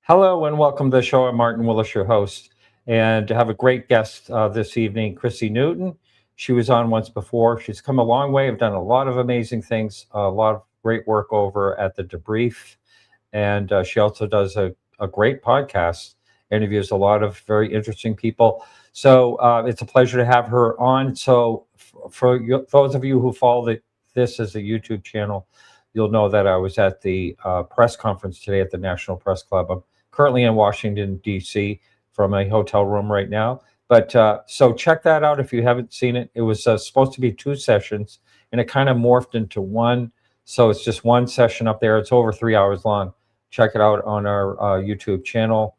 Hello and welcome to the show. I'm Martin Willis, your host, and have a great guest this evening, Chrissy Newton. She was on once before. She's come a long way. I've done a lot of amazing things, a lot of great work over at the Debrief, and she also does a great podcast, interviews a lot of very interesting people. So it's a pleasure to have her on. So for those of you who follow this as a YouTube channel, you'll know that I was at the press conference today at the National Press Club. I'm currently in Washington, D.C. from a hotel room right now. But so check that out if you haven't seen it. It was supposed to be 2 sessions, and it kind of morphed into one. So it's just one session up there. It's over 3 hours long. Check it out on our YouTube channel.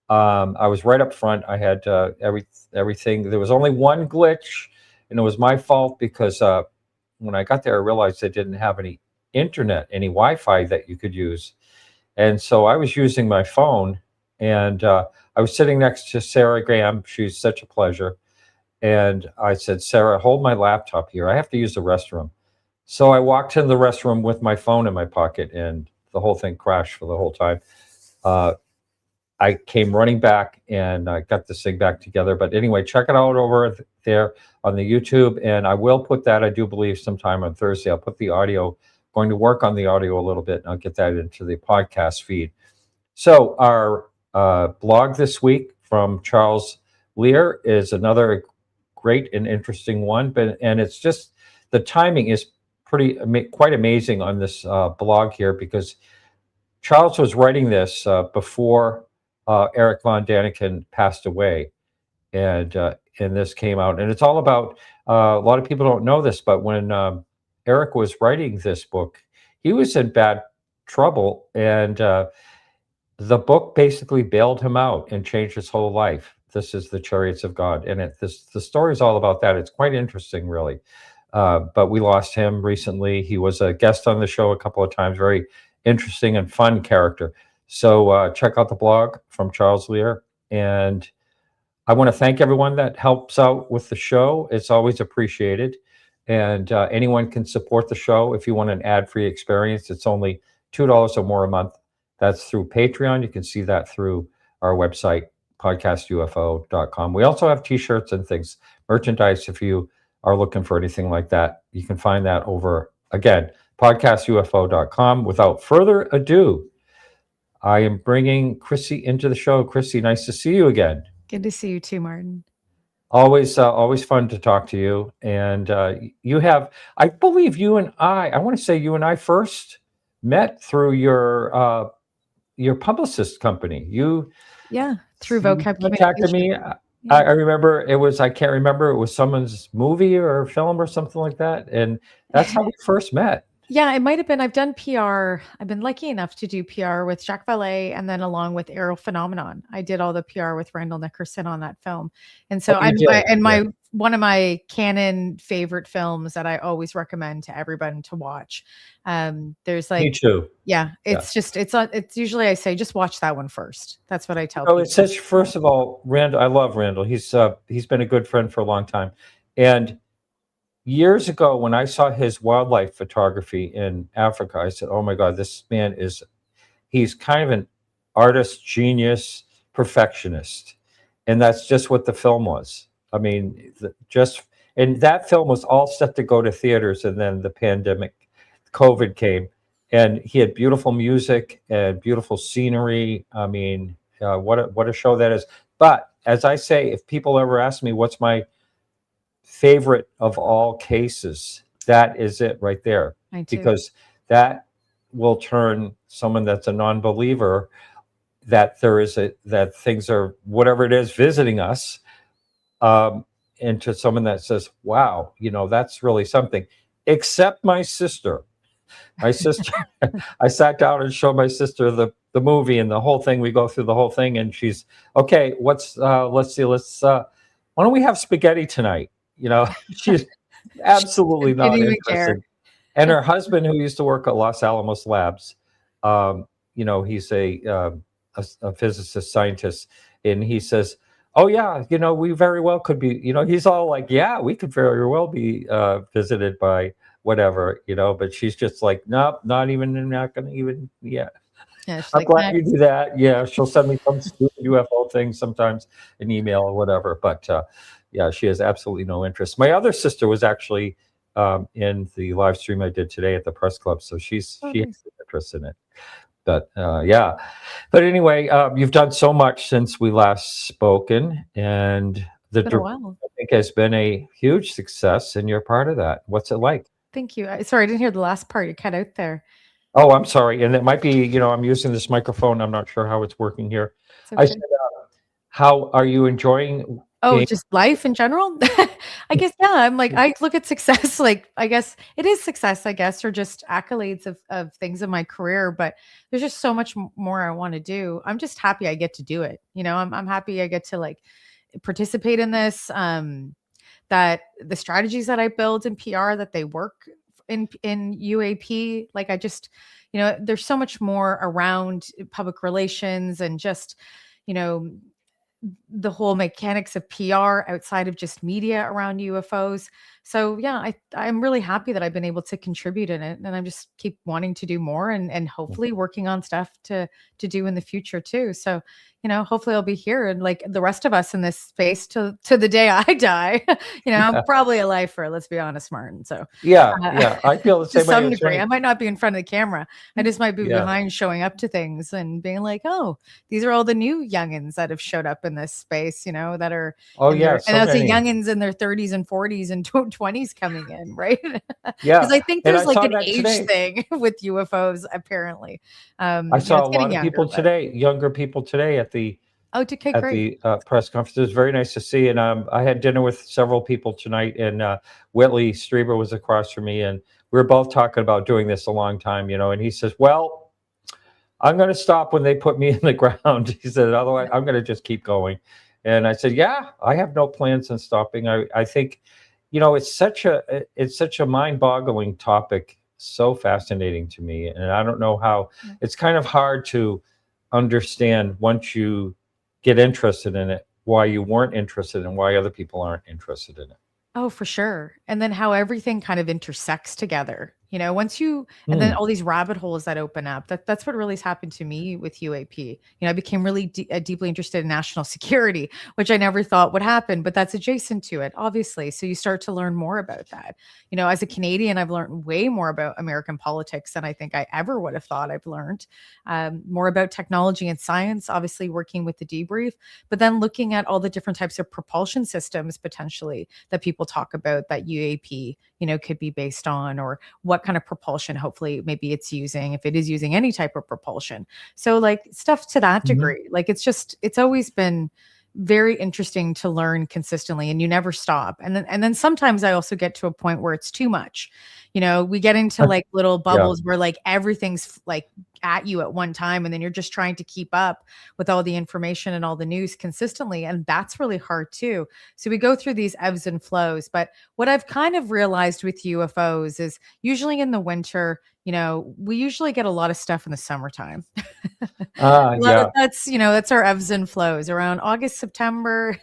I was right up front. I had everything. There was only one glitch, and it was my fault because when I got there, I realized they didn't have any internet, any Wi-Fi that you could use. And so I was using my phone, and I was sitting next to Sarah Graham. She's such a pleasure. And I said, Sarah, hold my laptop here. I have to use the restroom. So I walked in the restroom with my phone in my pocket, and the whole thing crashed for the whole time. I came running back and I got this thing back together. But anyway, check it out over there on the YouTube. And I will put that, I do believe, sometime on Thursday. I'll put the audio, going to work on the audio a little bit, and I'll get that into the podcast feed. So our blog this week from Charles Lear is another great and interesting one. And it's just, the timing is quite amazing on this blog here, because Charles was writing this before Eric von Däniken passed away, and this came out, and it's all about. A lot of people don't know this, but when Eric was writing this book, he was in bad trouble, and the book basically bailed him out and changed his whole life. This is The Chariots of God, and the story is all about that. It's quite interesting, really. But we lost him recently. He was a guest on the show a couple of times. Very interesting and fun character. So check out the blog from Charles Lear. And I want to thank everyone that helps out with the show. It's always appreciated. And anyone can support the show. If you want an ad-free experience, it's only $2 or more a month. That's through Patreon. You can see that through our website, podcastufo.com. We also have t-shirts and things, merchandise. If you are looking for anything like that, you can find that over, again, podcastufo.com. Without further ado, I am bringing Chrissy into the show. Chrissy, nice to see you again. Good to see you too, Martin. Always fun to talk to you. And you have, I believe you and I want to say you and I first met through your publicist company. Through Vocab contacted me. Yeah. I remember I can't remember, it was someone's movie or film or something like that. And that's how we first met. Yeah, it might have been. I've done PR. I've been lucky enough to do PR with Shag, Vallee, and then along with Ariel Phenomenon. I did all the PR with Randall Nickerson on that film. And so one of my canon favorite films that I always recommend to everyone to watch. There's like, me too. Yeah, it's usually I say, just watch that one first. That's what I tell people. It's such, first of all, Randall, I love Randall. He's been a good friend for a long time. And years ago, when I saw his wildlife photography in Africa, I said, oh my God, this man he's kind of an artist, genius, perfectionist. And that's just what the film was. I mean, and that film was all set to go to theaters, and then the pandemic, COVID came, and he had beautiful music and beautiful scenery. I mean, what a show that is. But as I say, if people ever ask me what's my favorite of all cases, that is it right there. Because that will turn someone that's a non-believer, that that things are, whatever it is, visiting us, into someone that says, wow, that's really something. Except my sister. I sat down and showed my sister the movie and the whole thing. We go through the whole thing, and she's okay. Let's see. Why don't we have spaghetti tonight? She's absolutely not interested. And her husband, who used to work at Los Alamos Labs, he's a physicist, scientist, and he says, oh yeah, we very well could be, he's all like, yeah, we could very well be visited by whatever, but she's just like, nope, not gonna even, yeah. Yeah, she's I'm like, glad you thanks. do that. Yeah, she'll send me some stupid UFO thing sometimes, an email or whatever. But yeah, she has absolutely no interest. My other sister was actually in the live stream I did today at the press club, so she has Oh, nice. interest in it. But yeah, but anyway, you've done so much since we last spoken, and It's been a while. I think has been a huge success, and you're part of that. What's it like? Thank you. Sorry, I didn't hear the last part. You cut out there. Oh, I'm sorry, and it might be, I'm using this microphone. I'm not sure how it's working here. It's I okay. said, how are you enjoying Oh, being? just life in general? I guess, yeah, I'm like, I look at success like, I guess it is success, I guess, or just accolades of things in my career, but there's just so much more I want to do. I'm just happy I get to do it. I'm happy I get to like participate in this, that the strategies that I build in PR, that they work in UAP. Like I just, there's so much more around public relations and just, you know, the whole mechanics of PR outside of just media around UFOs. So yeah, I'm really happy that I've been able to contribute in it, and I'm just keep wanting to do more and hopefully working on stuff to do in the future too. So hopefully I'll be here and like the rest of us in this space to the day I die. I'm probably a lifer. Let's be honest, Martin. So Yeah, I feel the to same way. some degree, I might not be in front of the camera. I just might be Yeah. behind, showing up to things and being like, "Oh, these are all the new youngins that have showed up in this space." That are Oh in yeah, their, and so I'll say many. youngins in their 30s and 40s and 20s coming in, right? Yeah, Because I think and there's I like saw an that age today. thing with UFOs. Apparently, I saw it's a getting lot of younger, people but today, younger people today at the okay, great. press conference. It was very nice to see. And I had dinner with several people tonight, and Whitley Strieber was across from me, and we were both talking about doing this a long time, and he says, "Well, I'm going to stop when they put me in the ground." He said, "Otherwise, I'm going to just keep going." And I said, "Yeah, I have no plans on stopping. I think, it's such a mind-boggling topic, so fascinating to me, and I don't know how. Yeah. It's kind of hard to understand once you get interested in it, why you weren't interested and why other people aren't interested in it." Oh, for sure. And then how everything kind of intersects together. Once you, and then Hmm. all these rabbit holes that open up. That's what really has happened to me with UAP. I became really deeply interested in national security, which I never thought would happen, but that's adjacent to it, obviously. So you start to learn more about that. As a Canadian, I've learned way more about American politics than I think I ever would have thought I've learned. More about technology and science, obviously working with the Debrief, but then looking at all the different types of propulsion systems potentially that people talk about that UAP, could be based on, or what kind of propulsion hopefully maybe it's using, if it is using any type of propulsion. So like stuff to that Mhm. degree. Like it's always been very interesting to learn consistently, and you never stop. And then sometimes I also get to a point where it's too much. We get into like little Yeah. bubbles where like everything's like at you at one time, and then you're just trying to keep up with all the information and all the news consistently, and that's really hard too. So we go through these ebbs and flows. But what I've kind of realized with UFOs is usually in the winter, we usually get a lot of stuff in the summertime. Yeah. That's our ebbs and flows around August, September.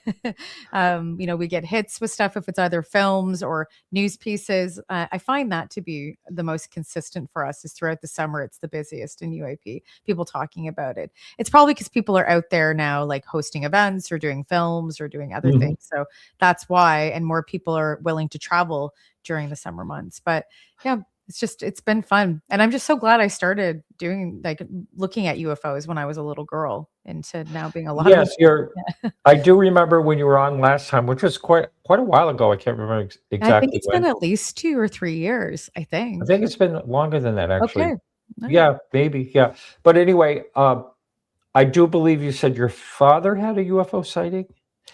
We get hits with stuff if it's either films or news pieces. I find that to be the most consistent for us is throughout the summer. It's the busiest in UAP, people talking about it. It's probably because people are out there now, like hosting events or doing films or doing other Mhm. things. So that's why, and more people are willing to travel during the summer months. But yeah, it's been fun. And I'm just so glad I started doing like looking at UFOs when I was a little girl into now being a lot older. Yes, you're. Yeah. I do remember when you were on last time, which was quite a while ago. I can't remember I think exactly it's been when. at least 2 or 3 years, I I think. think it's been longer than that, actually. Okay. All right. Yeah, maybe. Yeah, but anyway, I do believe you said your father had a UFO sighting,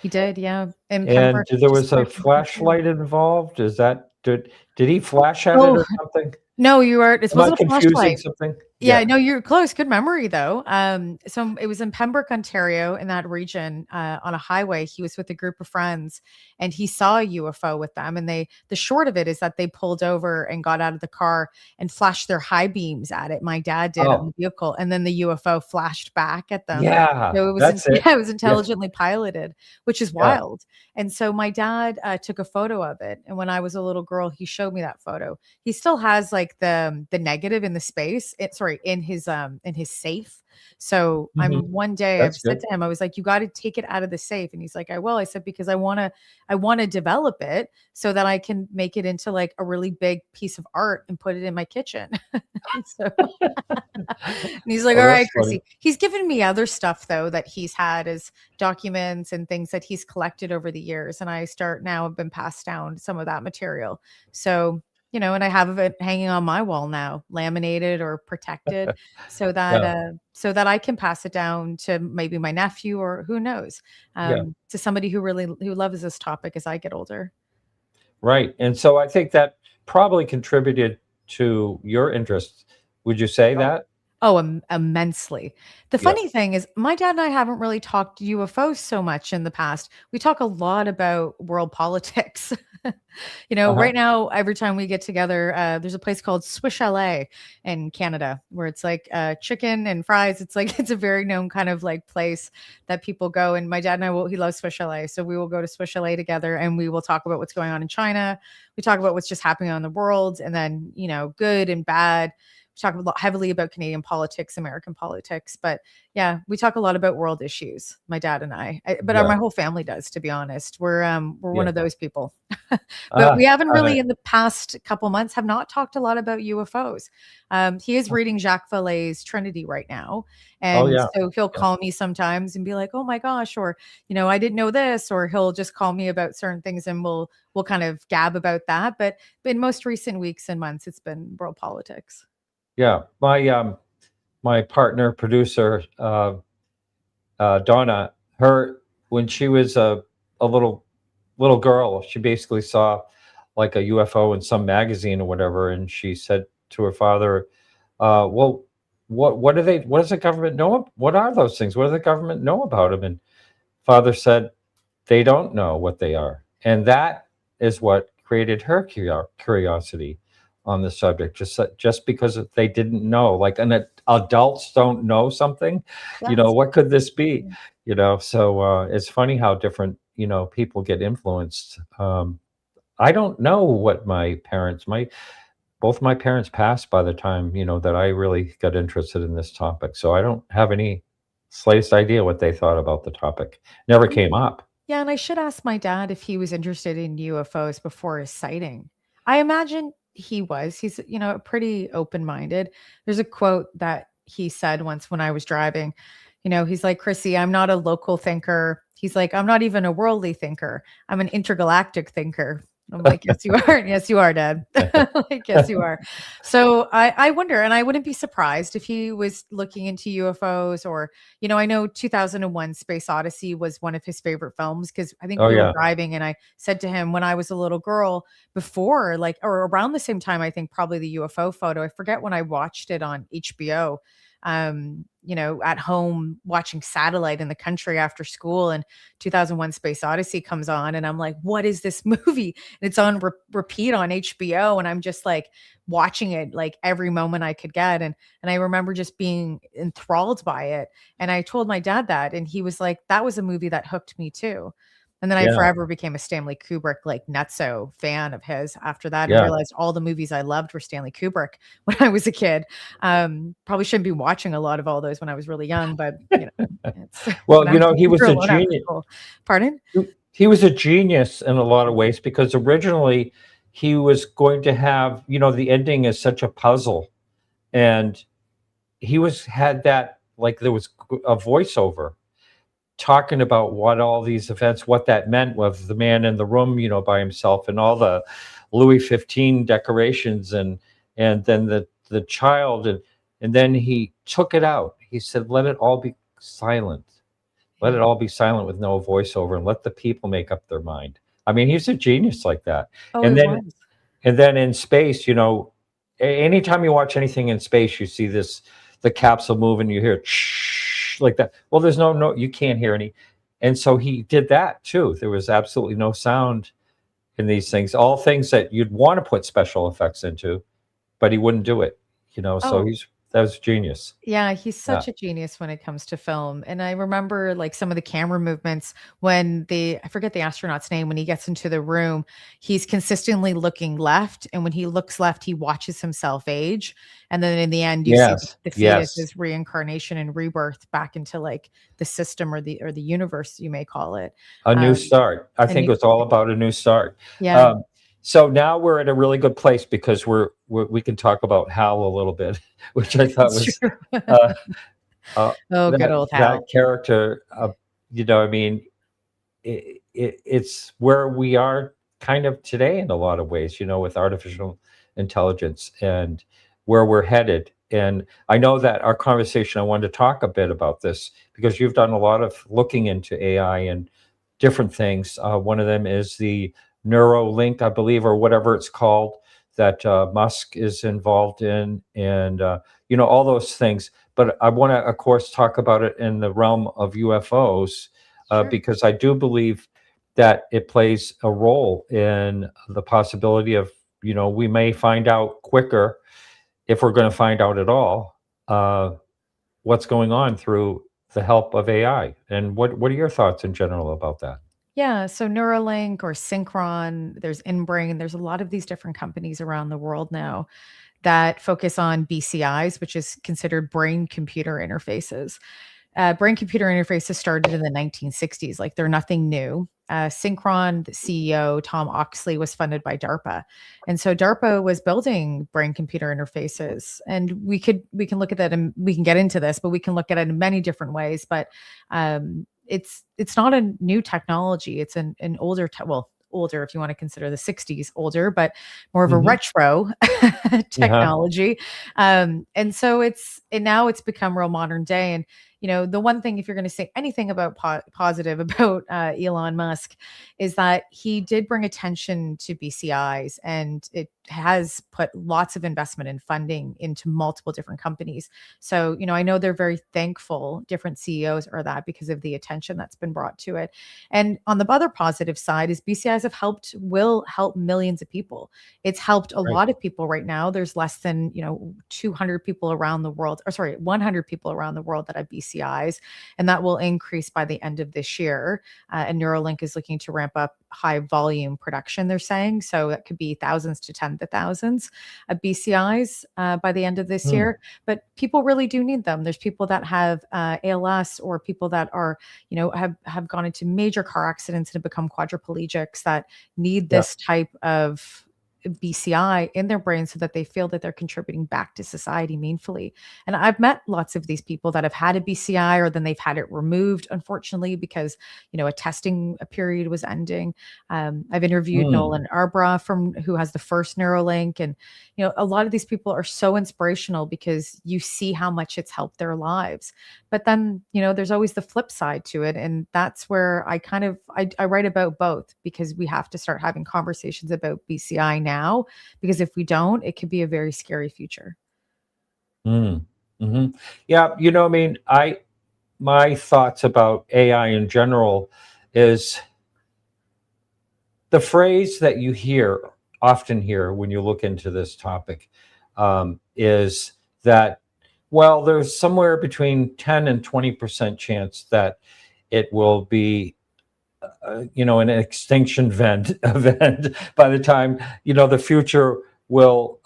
He did, yeah. In and Pembroke, there just was a north of Ontario. flashlight involved. Is that did he flash at it Oh, or something? no, it Am I wasn't a confusing flashlight. something? Yeah, Yeah. no, you're close. Good memory though. So it was in Pembroke, Ontario, in that region, on a highway. He was with a group of friends, and he saw a UFO with them. And the short of it is that they pulled over and got out of the car and flashed their high beams at it. My dad did on Oh, the vehicle, and then the UFO flashed back at them. yeah. So it was, That's it. yeah, it was Yeah. intelligently piloted, which is Yeah. wild. And so my dad took a photo of it, and when I was a little girl, he showed me that photo. He still has like the negative in the space. sorry, in his safe. So one day I've That's said good. to him, I was like, you got to take it out of the safe. And he's like, I will. I said, because I want to develop it so that I can make it into like a really big piece of art and put it in my kitchen. So, and he's like, Oh, all that's right, funny. Chrissy. He's given me other stuff though that he's had as documents and things that he's collected over the years. And I start now have been passed down some of that material. So, and I have it hanging on my wall now, laminated or protected, Yeah, so that I can pass it down to maybe my nephew or who knows, yeah, to somebody who loves this topic as I get older. right. And so I think that probably contributed to your interest. Would you say that? Oh, immensely. The Yeah. funny thing is, my dad and I haven't really talked UFOs so much in the past. We talk a lot about world politics. Uh-huh. Right now, every time we get together, there's a place called Swiss Chalet in Canada where it's like chicken and fries. It's like it's a very known kind of like place that people go. And my dad and he loves Swiss Chalet, so we will go to Swiss Chalet together and we will talk about what's going on in China. We talk about what's just happening on the world, and then good and bad. Talk a lot heavily about Canadian politics, American politics, but yeah, we talk a lot about world issues, my dad and but Yeah. my whole family does, to be honest. We're one Yeah. of those people. But we haven't Got really it. in the past couple months have not talked a lot about UFOs. He is reading Jacques Vallee's Trinity right now, Oh, and yeah. so he'll Yeah. call me sometimes and be like, "Oh my gosh," or "I didn't know this," or he'll just call me about certain things, and we'll kind of gab about that. But in most recent weeks and months, it's been world politics. Yeah. My partner, producer, Donna, when she was a little girl, she basically saw like a UFO in some magazine or whatever, and she said to her father, "Well, what do they? What does the government know? What are those things? What does the government know about them?" And father said, "They don't know what they are," and that is what created her curiosity on the subject. Just because they didn't know, like adults don't know something, Yes. what could this be? So it's funny how different people get influenced. I don't know what both my parents passed by the time that I really got interested in this topic, so I don't have any slightest idea what they thought about the topic. Never came up. Yeah, and I should ask my dad if he was interested in UFOs before his sighting. I imagine he was. He's, pretty open-minded. There's a quote that he said once when I was driving. He's like, Chrissy, I'm not a local thinker. He's like, I'm not even a worldly thinker. I'm an intergalactic thinker. I'm like, yes, you are. Yes, you are, Dad. Like, yes, you are. So I wonder, and I wouldn't be surprised if he was looking into UFOs or, I know 2001 Space Odyssey was one of his favorite films because I think Oh, we were yeah. driving and I said to him when I was a little girl before, like, or around the same time, I think probably the UFO photo. I forget when I watched it on HBO, at home watching satellite in the country after school, and 2001 Space Odyssey comes on and I'm like, what is this movie? And it's on repeat on HBO, and I'm just like watching it like every moment I could get, and I remember just being enthralled by it. And I told my dad that, and he was like, that was a movie that hooked me too. And then I Yeah. forever became a Stanley Kubrick like nutso fan of his after that, and Yeah. realized all the movies I loved were Stanley Kubrick when I was a kid. Probably shouldn't be watching a lot of all those when I was really young, but it's Well, when I he we was were a alone after genius. school. Pardon? He was a genius in a lot of ways because originally he was going to have, the ending is such a puzzle, and had that, like, there was a voiceover talking about what all these events, what that meant, with the man in the room, by himself, and all the Louis 15 decorations, and then the child, and then he took it out. He said, "Let it all be silent. Let Yeah. it all be silent with no voiceover, and let the people make up their mind." I mean, he's a genius like that. Oh, And it then was. in space, anytime you watch anything in space, you see the capsule move and you hear shh like that. Well, there's no, you can't hear any. And so he did that too. There was absolutely no sound in these things, all things that you'd want to put special effects into, but he wouldn't do it. So Oh, he's That was genius. Yeah, he's Yeah. such a genius when it comes to film. And I remember like some of the camera movements when I forget the astronaut's name, when he gets into the room, he's consistently looking left. And when he looks left, he watches himself age. And then in the end, you see Yes. the Yes. fetus's reincarnation and rebirth back into like the system or the universe, you may call it. A new start. I think it's all about a new start. Yeah. So now we're at a really good place because we can talk about Hal a little bit, which I thought was Oh, good old Hal. that character. I mean, it's where we are kind of today in a lot of ways. With artificial intelligence and where we're headed. And I know that our conversation, I wanted to talk a bit about this because you've done a lot of looking into AI and different things. One of them is the Neuralink, I believe, or whatever it's called, that Musk is involved in, and all those things. But I want to, of course, talk about it in the realm of UFOs, because I do believe that it plays a role in the possibility of, we may find out quicker, if we're going to find out at all, what's going on through the help of AI. And what are your thoughts in general about that? Yeah, so Neuralink or Synchron, there's InBrain, there's a lot of these different companies around the world now that focus on BCIs, which is considered brain computer interfaces. Brain computer interfaces started in the 1960s, like they're nothing new. Synchron, the CEO, Tom Oxley, was funded by DARPA. And so DARPA was building brain computer interfaces. And we can look at that and we can get into this, but we can look at it in many different ways. But it's not a new technology. It's an older, older if you want to consider the 60s older, but more of a retro technology. And so now it's become real modern day. And the one thing, if you're going to say anything about positive about Elon Musk, is that he did bring attention to BCIs, and it has put lots of investment and funding into multiple different companies. So, I know they're very thankful, different CEOs are that, because of the attention that's been brought to it. And on the other positive side is BCIs will help millions of people. It's helped a lot of people right now. There's less than, 200 people around the world, 100 people around the world that have BCIs, and that will increase by the end of this year. And Neuralink is looking to ramp up high volume production, they're saying. So that could be thousands to tens of thousands of BCIs by the end of this year. But people really do need them. There's people that have ALS, or people that are, have gone into major car accidents and have become quadriplegics that need this type of BCI in their brain so that they feel that they're contributing back to society meaningfully. And I've met lots of these people that have had a BCI, or then they've had it removed, unfortunately, because, a testing period was ending. I've interviewed Nolan Arbra who has the first Neuralink. And, a lot of these people are so inspirational because you see how much it's helped their lives. But then, there's always the flip side to it. And that's where I write about both, because we have to start having conversations about BCI now, because if we don't, it could be a very scary future. Yeah. My thoughts about AI in general is the phrase that you often hear when you look into this topic, is that, well, there's somewhere between 10 and 20% chance that it will be, an extinction event by the time, the future will,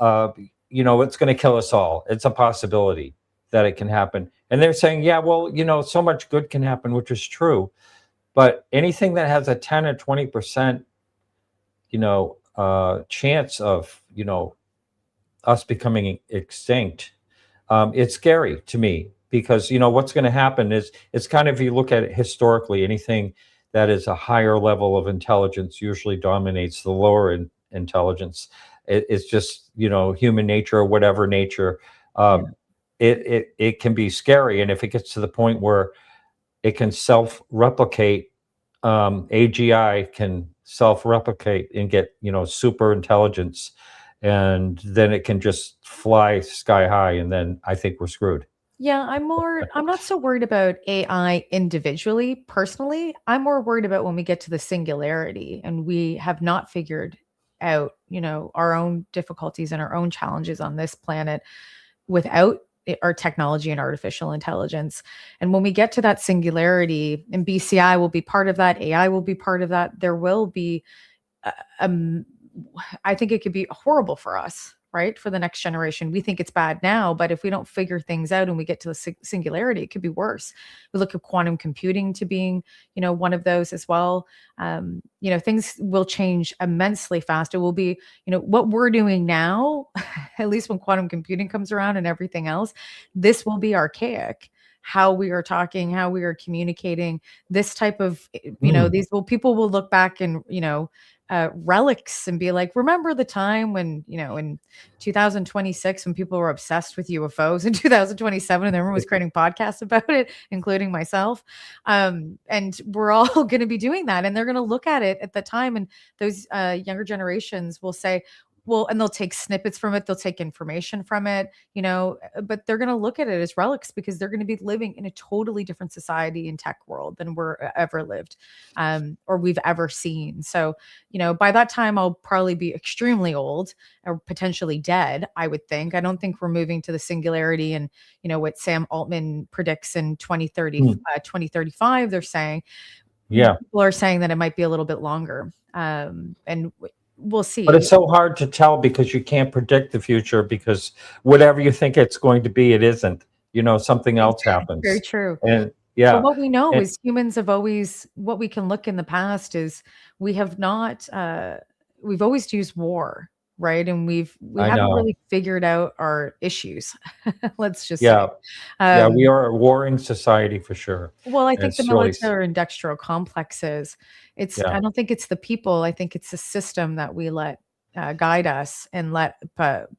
it's going to kill us all. It's a possibility that it can happen. And they're saying, yeah, well, so much good can happen, which is true. But anything that has a 10 or 20%, chance of, us becoming extinct, it's scary to me, because, what's going to happen is, it's kind of, if you look at it historically, anything that is a higher level of intelligence usually dominates the lower intelligence. It's just, human nature, or whatever nature. It can be scary. And if it gets to the point where it can self-replicate, AGI can self-replicate and get, super intelligence, and then it can just fly sky high, and then I think we're screwed. Yeah, I'm not so worried about AI individually, personally. I'm more worried about when we get to the singularity and we have not figured out, our own difficulties and our own challenges on this planet without our technology and artificial intelligence. And when we get to that singularity, and BCI will be part of that, AI will be part of that, there will be, I think it could be horrible for us, right? For the next generation. We think it's bad now, but if we don't figure things out and we get to the singularity, it could be worse. We look at quantum computing to being, one of those as well. Things will change immensely fast. It will be, what we're doing now, at least when quantum computing comes around and everything else, this will be archaic. How we are talking, how we are communicating, this type of, people will look back and, relics and be like, remember the time when, in 2026, when people were obsessed with UFOs, in 2027, and everyone was creating podcasts about it, including myself. And we're all going to be doing that. And they're going to look at it at the time. And those younger generations will say, well, and they'll take snippets from it. They'll take information from it, but they're going to look at it as relics because they're going to be living in a totally different society and tech world than we're ever lived, or we've ever seen. So, by that time, I'll probably be extremely old or potentially dead, I would think. I don't think we're moving to the singularity and, what Sam Altman predicts in 2030, 2035, they're saying. Yeah. People are saying that it might be a little bit longer. And we'll see. But it's so hard to tell because you can't predict the future, because whatever you think it's going to be, it isn't. Something else happens. Very true. And yeah. But what we know is humans have always, what we can look in the past is we have not, we've always used war, right? And we haven't really figured out our issues. Let's just say. We are a warring society for sure. Well, I think the military industrial complexes, I don't think it's the people. I think it's the system that we let guide us and let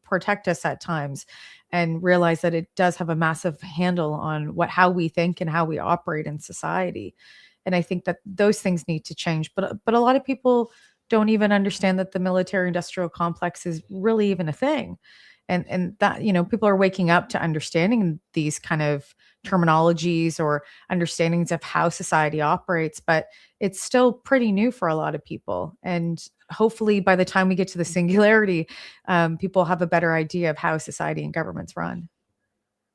protect us at times, and realize that it does have a massive handle on how we think and how we operate in society. And I think that those things need to change. But a lot of people don't even understand that the military industrial complex is really even a thing. And that, people are waking up to understanding these kind of terminologies or understandings of how society operates, but it's still pretty new for a lot of people. And hopefully by the time we get to the singularity, people have a better idea of how society and governments run.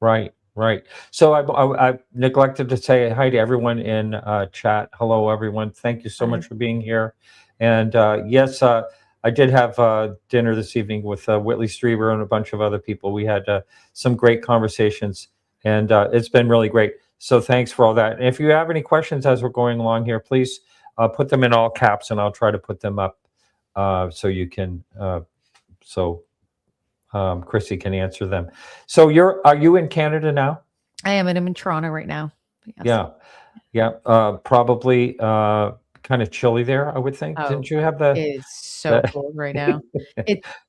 Right. So I neglected to say hi to everyone in chat. Hello, everyone. Thank you so much for being here. And yes, I did have dinner this evening with Whitley Strieber and a bunch of other people. We had some great conversations, and it's been really great. So thanks for all that. And if you have any questions as we're going along here, please put them in all caps, and I'll try to put them up so you can, Chrissy can answer them. So are you in Canada now? I am, and I'm in Toronto right now. Yes. Yeah. Probably kind of chilly there, I would think. Didn't you have it's so cold right now.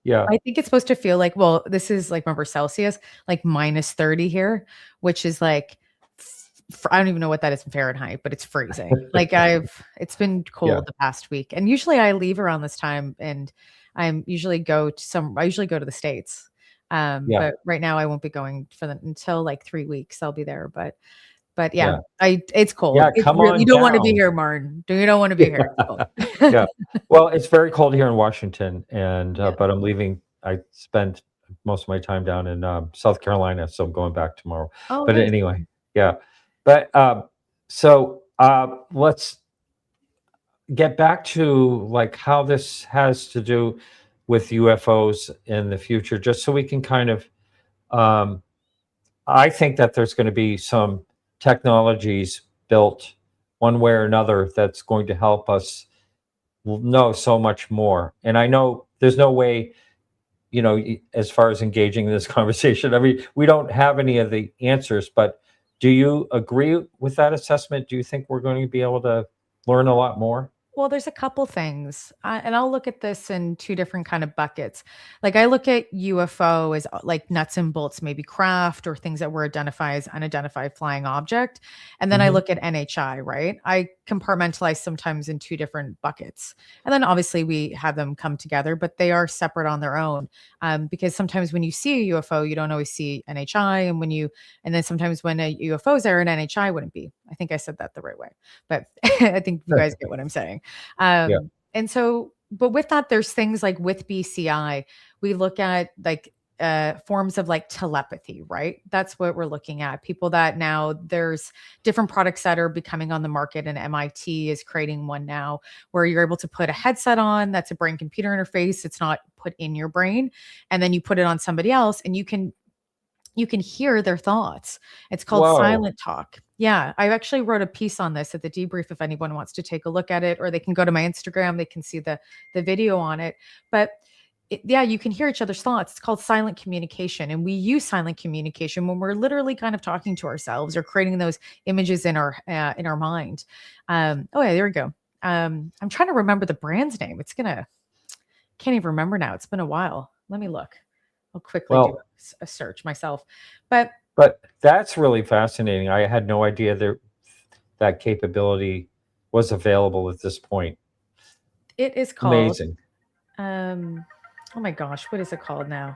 Yeah. I think it's supposed to feel like, well, this is like, remember Celsius, like -30 here, which is like, I don't even know what that is in Fahrenheit, but it's freezing. Like it's been cold the past week. And usually I leave around this time, and I usually go to the States. But right now I won't be going until like 3 weeks. I'll be there. But it's cold. Yeah, come on. You don't want to be here, Martin. You don't want to be here. Yeah. Well, it's very cold here in Washington, and but I'm leaving. I spend most of my time down in South Carolina, so I'm going back tomorrow. But nice. Anyway, yeah. But so let's get back to like how this has to do with UFOs in the future, just so we can kind of. I think that there's going to be some technologies built one way or another that's going to help us know so much more. And I know there's no way, as far as engaging in this conversation, I mean, we don't have any of the answers, but do you agree with that assessment? Do you think we're going to be able to learn a lot more? Well, there's a couple things, and I'll look at this in two different kind of buckets. Like I look at UFO as like nuts and bolts, maybe craft or things that were identified as unidentified flying object. And then I look at NHI, right? I compartmentalize sometimes in two different buckets. And then obviously we have them come together, but they are separate on their own. Because sometimes when you see a UFO, you don't always see NHI. And then sometimes when a UFO is there, an NHI wouldn't be. I think I said that the right way, but I think you guys get what I'm saying. And so, but with that, there's things like with BCI, we look at like forms of like telepathy, right? That's what we're looking at. People that now there's different products that are becoming on the market, and MIT is creating one now where you're able to put a headset on that's a brain computer interface. It's not put in your brain, and then you put it on somebody else and you can hear their thoughts. It's called silent talk. Yeah, I actually wrote a piece on this at the Debrief if anyone wants to take a look at it, or they can go to my Instagram, they can see the video on it. But yeah, you can hear each other's thoughts. It's called silent communication. And we use silent communication when we're literally kind of talking to ourselves or creating those images in our mind. Oh yeah, there we go. I'm trying to remember the brand's name. Can't even remember now. It's been a while. Let me look. I'll quickly do a search myself. But that's really fascinating. I had no idea that capability was available at this point. It is called amazing. Oh my gosh, what is it called now?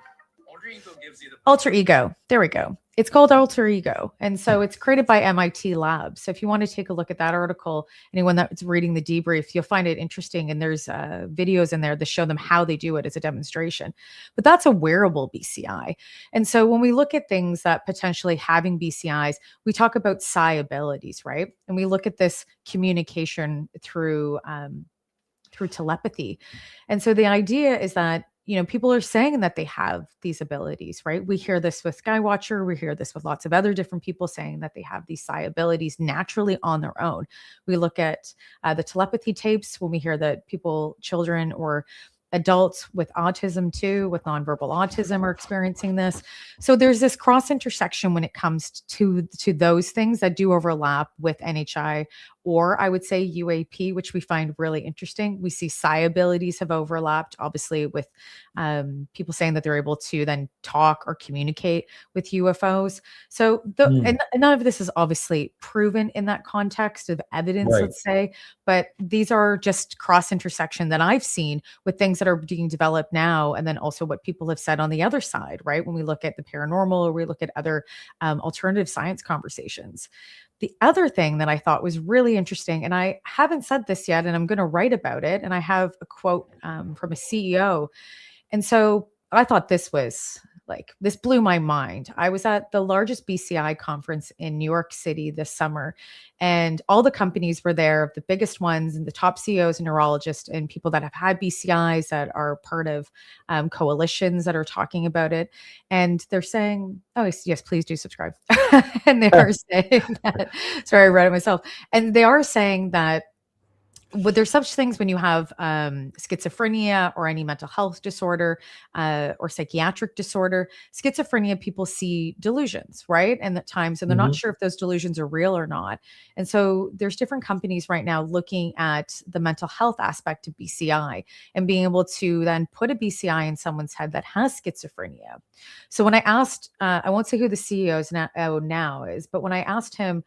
Alter Ego. There we go. It's called Alter Ego. And so it's created by MIT Labs. So if you want to take a look at that article, anyone that's reading the Debrief, you'll find it interesting. And there's videos in there that show them how they do it as a demonstration. But that's a wearable BCI. And so when we look at things that potentially having BCIs, we talk about psi abilities, right? And we look at this communication through telepathy. And so the idea is that, you know, people are saying that they have these abilities, right? We hear this with Skywatcher. We hear this with lots of other different people saying that they have these psi abilities naturally on their own. We look at the telepathy tapes when we hear that children or adults with autism too, with nonverbal autism are experiencing this. So there's this cross intersection when it comes to those things that do overlap with NHI, or I would say UAP, which we find really interesting. We see psi abilities have overlapped, obviously, with people saying that they're able to then talk or communicate with UFOs. So and none of this is obviously proven in that context of evidence, let's say, but these are just cross intersection that I've seen with things that are being developed now, and then also what people have said on the other side, right? When we look at the paranormal or we look at other alternative science conversations. The other thing that I thought was really interesting, and I haven't said this yet, and I'm going to write about it, and I have a quote from a CEO. And so I thought this blew my mind. I was at the largest BCI conference in New York City this summer, and all the companies were there, the biggest ones, and the top CEOs and neurologists and people that have had BCIs that are part of coalitions that are talking about it. And they're saying, oh, yes, please do subscribe. And they are saying that, sorry, I read it myself. And they are saying that there's such things when you have schizophrenia or any mental health disorder or psychiatric disorder. Schizophrenia, people see delusions, right? And at times, and they're not sure if those delusions are real or not. And so there's different companies right now looking at the mental health aspect of BCI and being able to then put a BCI in someone's head that has schizophrenia. So when I asked, I won't say who the CEO now is, but when I asked him,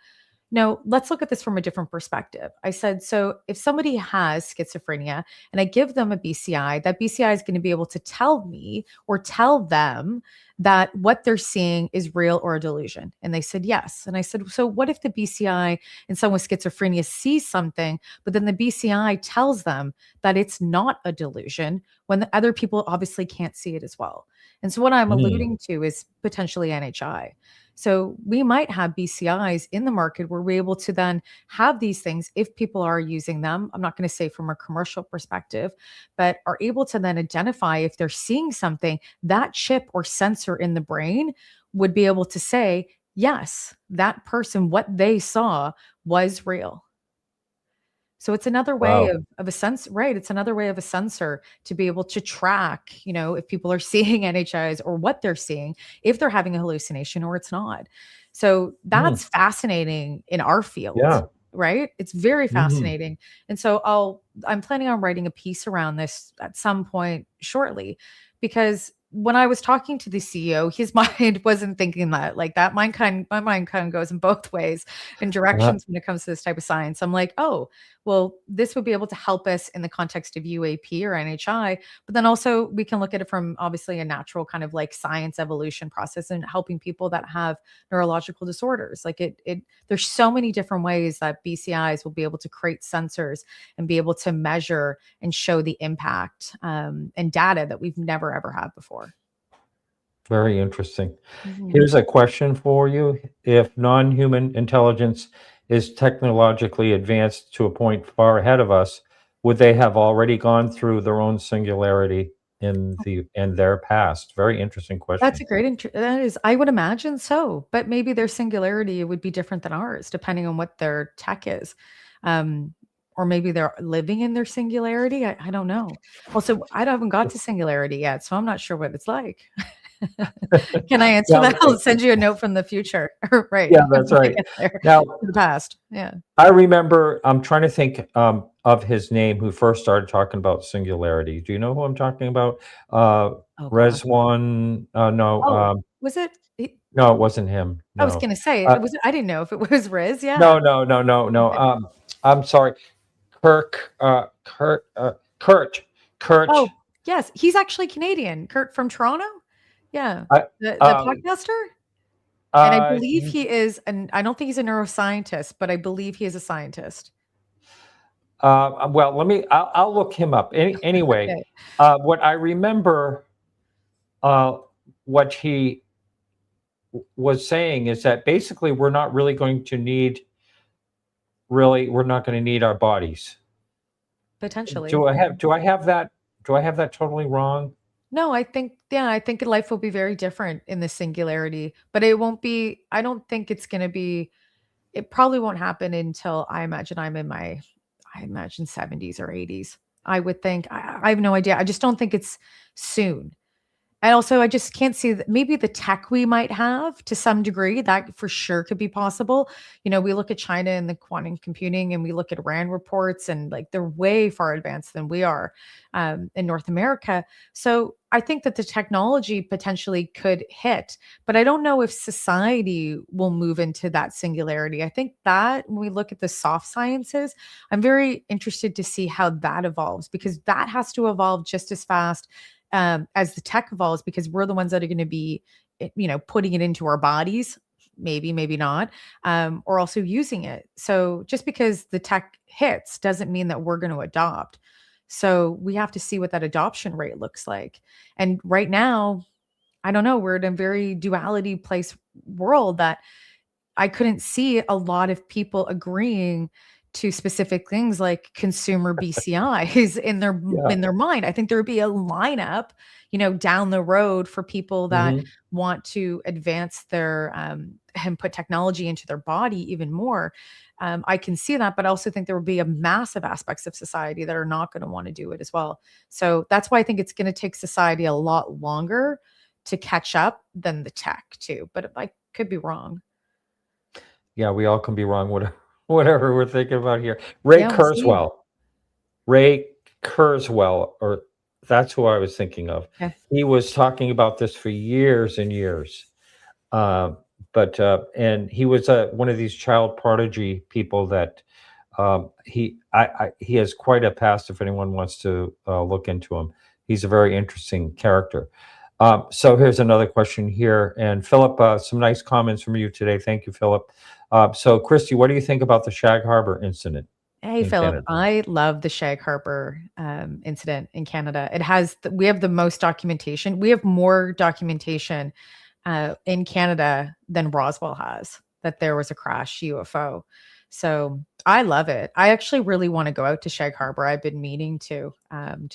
no, let's look at this from a different perspective. I said, so if somebody has schizophrenia and I give them a BCI, that BCI is going to be able to tell me or tell them that what they're seeing is real or a delusion. And they said, yes. And I said, so what if the BCI in someone with schizophrenia sees something, but then the BCI tells them that it's not a delusion when the other people obviously can't see it as well? And so what I'm alluding to is potentially NHI. So we might have BCIs in the market where we're able to then have these things if people are using them. I'm not going to say from a commercial perspective, but are able to then identify if they're seeing something, that chip or sensor in the brain would be able to say, yes, that person, what they saw was real. So it's another way of a sense, right? It's another way of a sensor to be able to track, you know, if people are seeing NHIs or what they're seeing, if they're having a hallucination or it's not. So that's fascinating in our field, right? It's very fascinating. And so I'm planning on writing a piece around this at some point shortly, because when I was talking to the CEO, his mind wasn't thinking that like that. My mind kind of goes in both ways and directions when it comes to this type of science. I'm like, oh, well, this would be able to help us in the context of UAP or NHI, but then also we can look at it from obviously a natural kind of like science evolution process and helping people that have neurological disorders. Like there's so many different ways that BCIs will be able to create sensors and be able to measure and show the impact and data that we've never, ever had before. Very interesting. Mhm. Here's a question for you. If non-human intelligence is technologically advanced to a point far ahead of us, would they have already gone through their own singularity in their past? Very interesting That's question. a great that is, I would imagine so, but maybe their singularity would be different than ours, depending on what their tech is. Um, or maybe they're living in their singularity. I don't know. Also, I haven't got to singularity yet, so I'm not sure what it's like. Can I answer Yeah, that? I'll send you a note from the future. Right. yeah, that's When I right. get there Now, to the past. Yeah. I remember, I'm trying to think of his name who first started talking about singularity. Do you know who I'm talking about? Oh God. Rezwan, no, Oh, was it? no, it wasn't him. I was No. gonna say Uh, it was. I didn't know if it was Riz. Yeah. no, no, no, no, no. Okay. I'm sorry. Kurt, Kurt. Oh, yes, he's actually Canadian. Kurt from Toronto? Yeah, I, the um, podcaster? And I uh, believe he is I don't think he's a neuroscientist, but I believe he is a scientist. well, I'll look him up. Anyway, Okay. what I remember, uh, what he was saying is that basically we're not going to need our bodies. Potentially. Do I have that totally wrong? No, I think life will be very different in the singularity, but it won't be I don't think it's gonna be it probably won't happen until I imagine 70s or 80s. I would think. I have no idea. I just don't think it's soon. And also, I just can't see that maybe the tech we might have to some degree, that for sure could be possible. You know, we look at China and the quantum computing and we look at RAND reports and like they're way far advanced than we are in North America. So I think that the technology potentially could hit, but I don't know if society will move into that singularity. I think that when we look at the soft sciences, I'm very interested to see how that evolves because that has to evolve just as fast as the tech evolves because we're the ones that are going to be putting it into our bodies, maybe not, or also using it. So just because the tech hits doesn't mean that we're going to adopt. So we have to see what that adoption rate looks like. And right now, I don't know, we're in a very duality place world that I couldn't see a lot of people agreeing to specific things like consumer BCIs Yeah. in their mind. I think there would be a lineup, down the road for people that Hmm. want to advance their and put technology into their body even more. I can see that, but I also think there will be a massive aspects of society that are not going to want to do it as well. So that's why I think it's going to take society a lot longer to catch up than the tech too. But I could be wrong. Yeah, we all can be wrong. Whatever we're thinking about here. Ray Yeah, we'll see. Kurzweil. Ray Kurzweil, or that's who I was thinking of. Okay. He was talking about this for years and years. Uh, and he was one of these child prodigy people that he has quite a past. If anyone wants to look into him, he's a very interesting character. So here's another question here, and Philip, some nice comments from you today. Thank you, Philip. So Christy, what do you think about the Shag Harbor incident Hey, in Philip. Canada? I love the Shag Harbor incident in Canada. We have the most documentation. We have more documentation in Canada than Roswell has that there was a crash UFO. So I love it. I actually really want to go out to Shag Harbor. I've been meaning to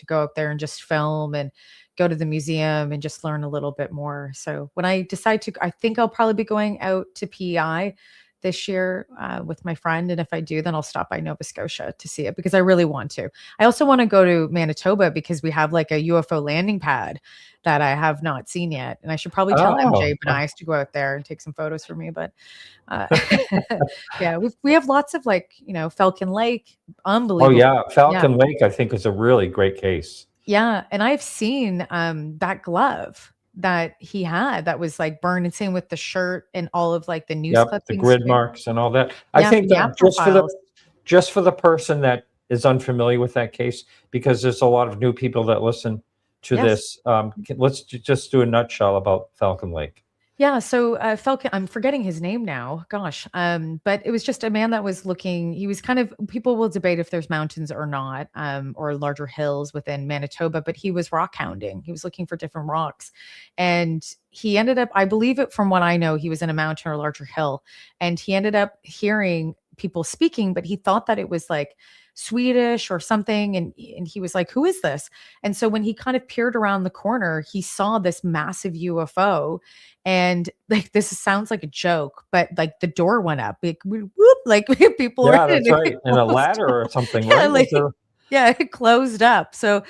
go out there and just film and go to the museum and just learn a little bit more. So when I decide to, I think I'll probably be going out to PEI this year with my friend. And if I do, then I'll stop by Nova Scotia to see it because I really want to. I also want to go to Manitoba because we have like a UFO landing pad that I have not seen yet. And I should probably tell MJ Oh, Benice to go out there and take some photos for me. But uh, yeah, we have lots of like, Falcon Lake, oh unbelievable. yeah, Yeah. Falcon Lake, I think, is a really great case. Yeah. And I've seen that glove that he had that was like burned and same with the shirt and all of like the news Yep, the clippings grid too. marks and all that. I Yeah, think from the that after files. just for the person that is unfamiliar with that case, because there's a lot of new people that listen to Yes. this. Let's just do a nutshell about Falcon Lake. Yeah, so Falcon, I'm forgetting his name now. Gosh, but it was just a man that was looking. He was kind of, people will debate if there's mountains or not, or larger hills within Manitoba. But he was rock hounding. He was looking for different rocks, and he ended up, I believe it from what I know, he was in a mountain or larger hill, and he ended up hearing people speaking, but he thought that it was like Swedish or something, and he was like, "Who is this?" And so when he kind of peered around the corner, he saw this massive UFO. And like, this sounds like a joke, but like the door went up, like whoop, like people were Yeah, in that's it. right. And a ladder or something, Yeah, right? Was like there? yeah, it closed up. So,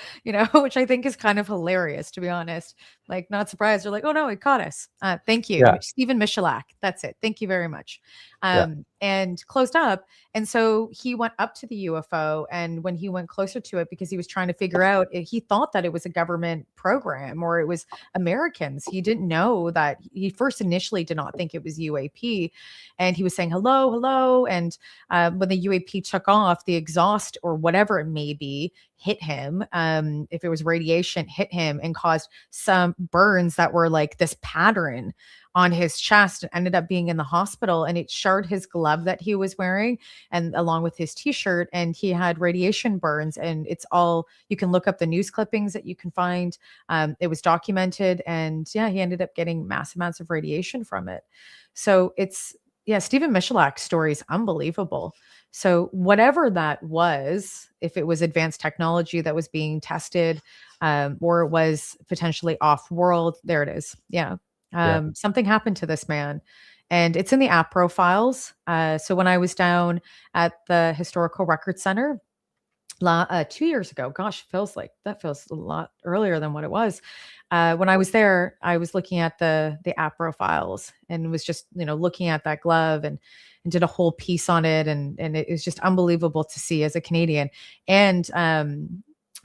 which I think is kind of hilarious, to be honest. Like, not surprised. They're like, oh no, it caught us. Thank you. Yeah, Stephen Michalak. That's it. Thank you very much. yeah. And closed up. And so he went up to the UFO. And when he went closer to it, because he was trying to figure out, he thought that it was a government program or it was Americans. He didn't know that. He first initially did not think it was UAP. And he was saying, hello, hello. And when the UAP took off, the exhaust or whatever it may be hit him. If it was radiation, hit him and caused some burns that were like this pattern on his chest, and ended up being in the hospital. And it charred his glove that he was wearing, and along with his t-shirt, and he had radiation burns. And it's all, you can look up the news clippings that you can find. It was documented, and yeah, he ended up getting massive amounts of radiation from it. So it's, yeah, Stephen Michalak's story is unbelievable. So whatever that was, if it was advanced technology that was being tested, or it was potentially off-world, there it is. Yeah. Yeah. Something happened to this man, and it's in the app profiles. So when I was down at the Historical Record Center 2 years ago, gosh, that feels a lot earlier than what it was. When I was there, I was looking at the app profiles and was just, looking at that glove, and did a whole piece on it. And it was just unbelievable to see as a Canadian. And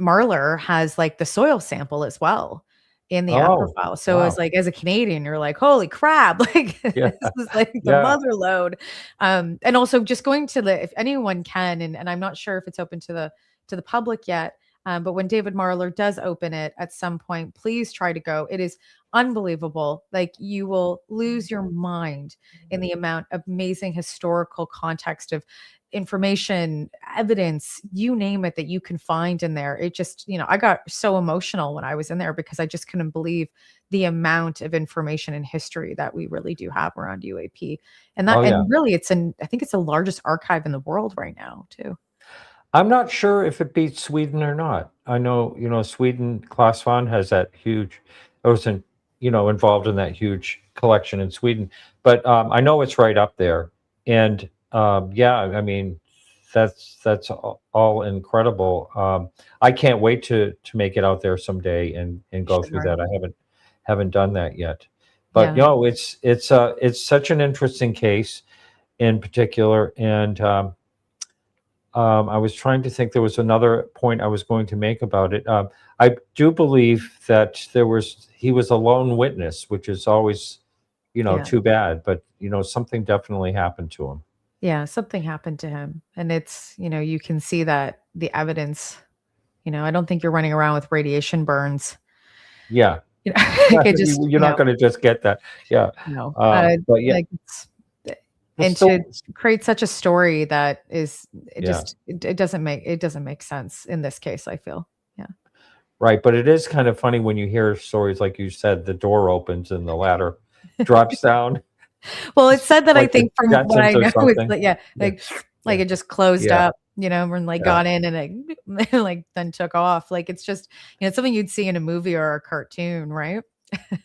Marler has like the soil sample as well in the app Oh, profile. So wow. it's like, as a Canadian, you're like, holy crap, like Yeah, this is like the yeah. mother load. And also just going to if anyone can, and I'm not sure if it's open to the public yet. But when David Marler does open it at some point, please try to go. It is unbelievable. Like, you will lose your mind in the amount of amazing historical context of information, evidence, you name it, that you can find in there. It just, I got so emotional when I was in there because I just couldn't believe the amount of information and history that we really do have around UAP. And Oh, yeah. and really I think it's the largest archive in the world right now too. I'm not sure if it beats Sweden or not. I know, Sweden, Claes Von has that huge, I wasn't, involved in that huge collection in Sweden, but I know it's right up there. And yeah, I mean, that's all incredible. I can't wait to make it out there someday and go through Sure. that. I haven't done that yet. But Yeah. it's such an interesting case in particular. And I was trying to think, there was another point I was going to make about it. I do believe that he was a lone witness, which is always, Yeah. too bad. But something definitely happened to him. Yeah. Something happened to him. And it's, you can see that the evidence, I don't think you're running around with radiation burns. Yeah, It just, you're not going to just get that. Yeah, no. but yeah, Like, it's and still, to create such a story that is, yeah, it doesn't make sense in this case, I feel. Yeah. right. But it is kind of funny when you hear stories like you said, the door opens and the ladder drops down, Well, it's said that, I like the think from what I Jetsons or know, it's something. like, yeah, Yeah, like yeah, it just closed yeah, up, and like yeah. got in, and it like then took off. Like, it's just, it's something you'd see in a movie or a cartoon, right?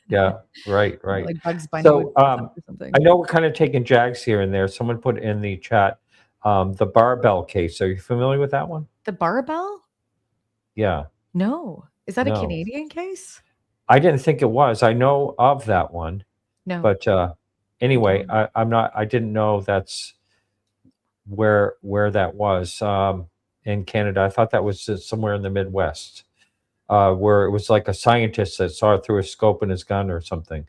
Yeah, right, right. Like Bugs Bunny would So, do that or something. I know we're kind of taking jags here and there. Someone put in the chat, the barbell case. Are you familiar with that one? The barbell? Yeah, No. Is that a no, Canadian case? I didn't think it was. I know of that one, No, but I anyway, don't. I'm not. I didn't know that's where that was in Canada. I thought that was just somewhere in the Midwest, where it was like a scientist that saw it through a scope in his gun or something.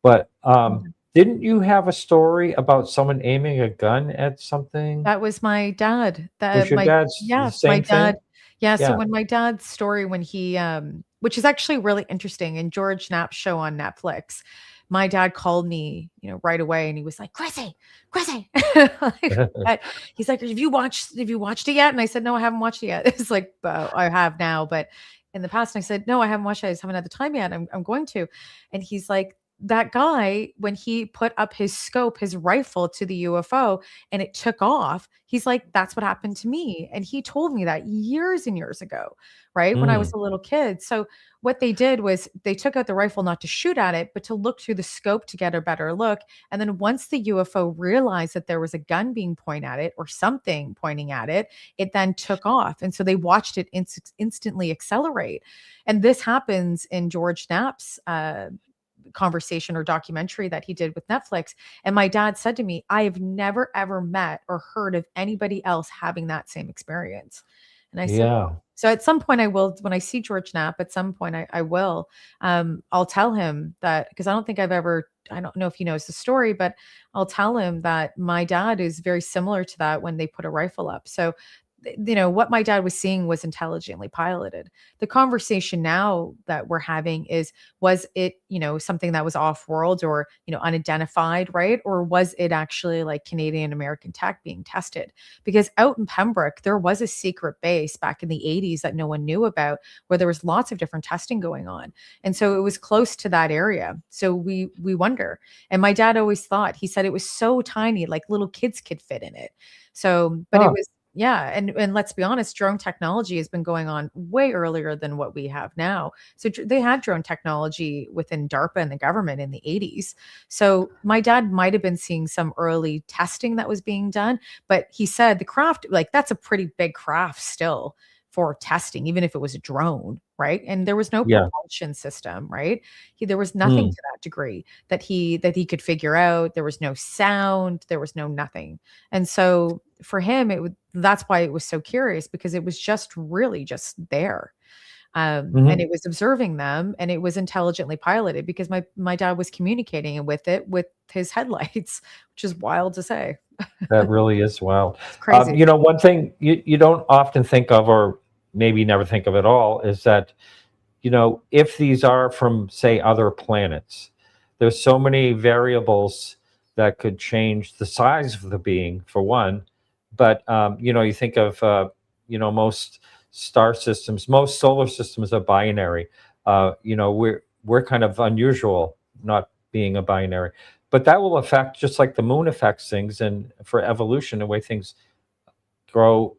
But didn't you have a story about someone aiming a gun at something? That was my dad. Was That your my dad's the Yeah, my same thing? dad. Yeah, so Yeah. when my dad's story, when he which is actually really interesting, and George Knapp's show on Netflix, my dad called me, right away, and he was like, Chrissy. He's like, have you watched it yet? And I said, no, I haven't watched it yet. It's like, I have now, but in the past, I said, no, I haven't watched it. I just haven't had the time yet. I'm going to. And he's like, that guy, when he put up his scope, his rifle to the UFO and it took off, he's like, that's what happened to me. And he told me that years and years ago, right? When I was a little kid. So what they did was they took out the rifle not to shoot at it, but to look through the scope to get a better look. And then once the UFO realized that there was a gun being pointed at it or something pointing at it, it then took off. And so they watched it instantly accelerate. And this happens in George Knapp's conversation or documentary that he did with Netflix. And my dad said to me, I have never ever met or heard of anybody else having that same experience. And I said, so at some point I will, when I see George Knapp, at some point I will, I'll tell him that, because I don't know if he knows the story, but I'll tell him that my dad is very similar to that when they put a rifle up. So what my dad was seeing was intelligently piloted. The conversation now that we're having is, was it, something that was off world or, unidentified, right? Or was it actually like Canadian American tech being tested? Because out in Pembroke, there was a secret base back in the 80s that no one knew about, where there was lots of different testing going on. And so it was close to that area. So we wonder. And my dad always thought, he said it was so tiny, like little kids could fit in it. So, but it was, yeah. And let's be honest, drone technology has been going on way earlier than what we have now. So they had drone technology within DARPA and the government in the 80s. So my dad might have been seeing some early testing that was being done, but he said the craft, like that's a pretty big craft still for testing, even if it was a drone, right? And there was no propulsion system, right? There was nothing to that degree that he could figure out. There was no sound, there was no nothing. And so for him, that's why it was so curious, because it was just really just there. And it was observing them, and it was intelligently piloted, because my dad was communicating with it with his headlights, which is wild to say. That really is wild. It's crazy. One thing you don't often think of, or maybe never think of at all, is that, if these are from, say, other planets, there's so many variables that could change the size of the being, for one. But, you think of, most star systems, most solar systems are binary. We're kind of unusual not being a binary. But that will affect, just like the moon affects things, and for evolution, the way things grow,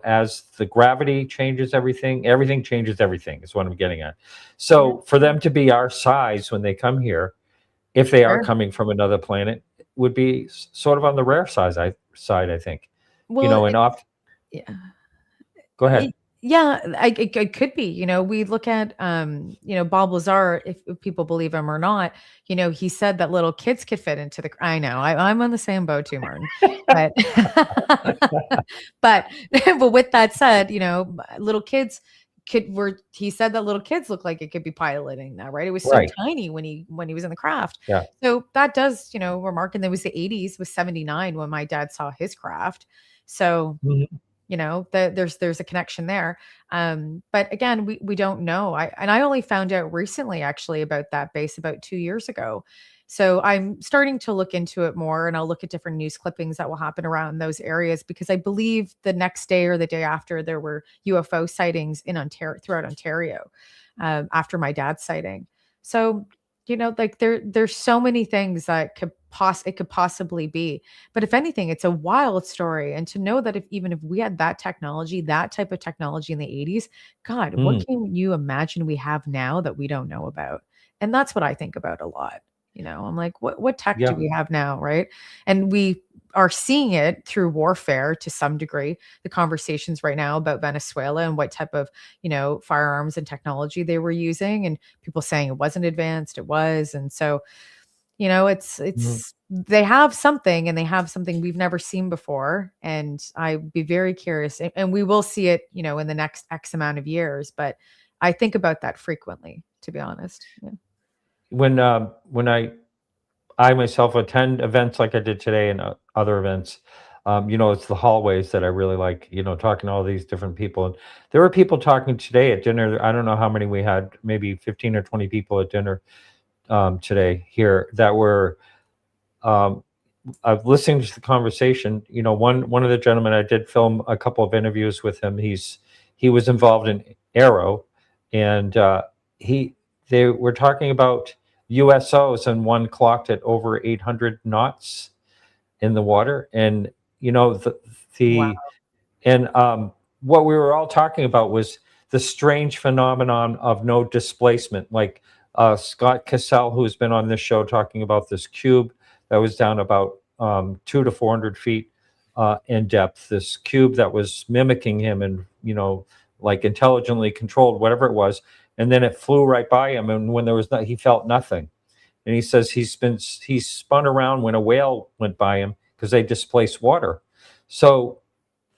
as the gravity changes everything changes everything, is what I'm getting at. So for them to be our size when they come here, if they are coming from another planet, would be sort of on the rare side, I think. Well, yeah. Go ahead. Yeah, it could be. We look at, Bob Lazar, if people believe him or not, he said that little kids could fit into the, I know, I'm on the same boat too, Martin. But, but with that said, little kids he said that little kids look like it could be piloting that, right? It was so tiny when he was in the craft. Yeah. So that does, remark, and there was the 80s, was 79 when my dad saw his craft. So, there's a connection there. But again, we don't know. I only found out recently, actually, about that base about 2 years ago. So I'm starting to look into it more, and I'll look at different news clippings that will happen around those areas, because I believe the next day or the day after, there were UFO sightings in throughout Ontario, after my dad's sighting. So, like there's so many things that it could possibly be. But if anything, it's a wild story. And to know that even if we had that technology, that type of technology in the 80s, God, what can you imagine we have now that we don't know about? And that's what I think about a lot. I'm like, what tech do we have now, right? And we are seeing it through warfare to some degree. The conversations right now about Venezuela and what type of, firearms and technology they were using, and people saying it wasn't advanced, it was. And so, it's they have something, and they have something we've never seen before. And I'd be very curious, and we will see it, in the next X amount of years. But I think about that frequently, to be honest. Yeah. When I myself attend events like I did today, and other events, it's the hallways that I really like, talking to all these different people. And there were people talking today at dinner. I don't know how many we had, maybe 15 or 20 people at dinner, today here that were I've listened to the conversation. You know, one of the gentlemen, I did film a couple of interviews with him. He was involved in Aero, and they were talking about USOs, and one clocked at over 800 knots in the water. And you know Wow. and what we were all talking about was the strange phenomenon of no displacement. Like Scott Cassell, who's been on this show, talking about this cube that was down about 200 to 400 feet in depth. This cube that was mimicking him and, you know, like intelligently controlled, whatever it was. And then it flew right by him. And when there was he felt nothing. And he says he spun around when a whale went by him because they displaced water. So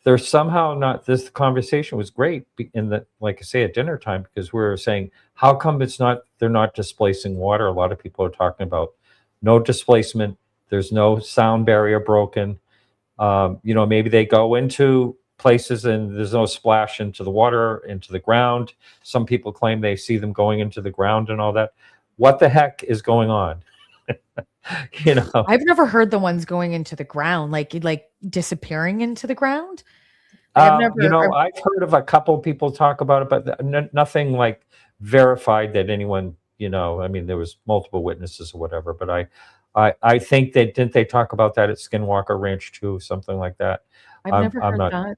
there's somehow not, this conversation was great in the, like I say, at dinner time, because we were saying, how come they're not displacing water? A lot of people are talking about no displacement. There's no sound barrier broken. You know, maybe they go into places and there's no splash into the water, into the ground. Some people claim they see them going into the ground and all that. What the heck is going on? You know, I've never heard the ones going into the ground, like disappearing into the ground. I've heard of a couple people talk about it, but nothing like verified that anyone, you know, I mean, there was multiple witnesses or whatever, but I think didn't they talk about that at Skinwalker Ranch too, something like that. I've never heard that.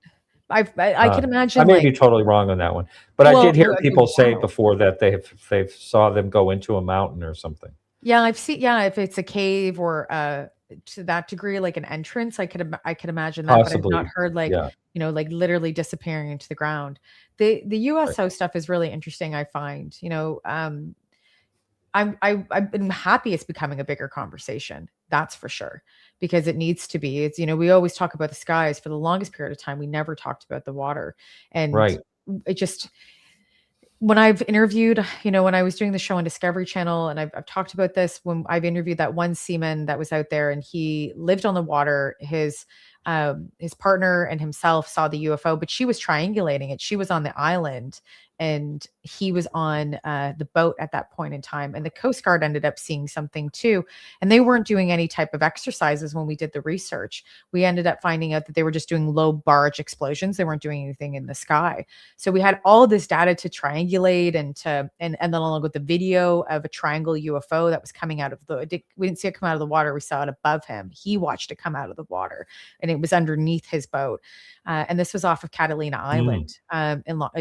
I can imagine. I may be totally wrong on that one, but I did hear people say before that they saw them go into a mountain or something. Yeah, I've seen. Yeah, if it's a cave or to that degree, like an entrance, I could imagine that. Possibly, but I've not heard you know, like literally disappearing into the ground. The USO stuff is really interesting. I find, you know, I've been happy it's becoming a bigger conversation. That's for sure, because it needs to be. It's, you know, we always talk about the skies. For the longest period of time, we never talked about the water, and it just, when I've interviewed, you know, when I was doing the show on Discovery Channel, and I've talked about this, when I've interviewed that one seaman that was out there and he lived on the water, his partner and himself saw the UFO, but she was triangulating it. She was on the island and he was on the boat at that point in time. And the Coast Guard ended up seeing something too. And they weren't doing any type of exercises when we did the research. We ended up finding out that they were just doing low barge explosions. They weren't doing anything in the sky. So we had all this data to triangulate and then along with the video of a triangle UFO that was coming out of we didn't see it come out of the water. We saw it above him. He watched it come out of the water and it was underneath his boat. And this was off of Catalina Island,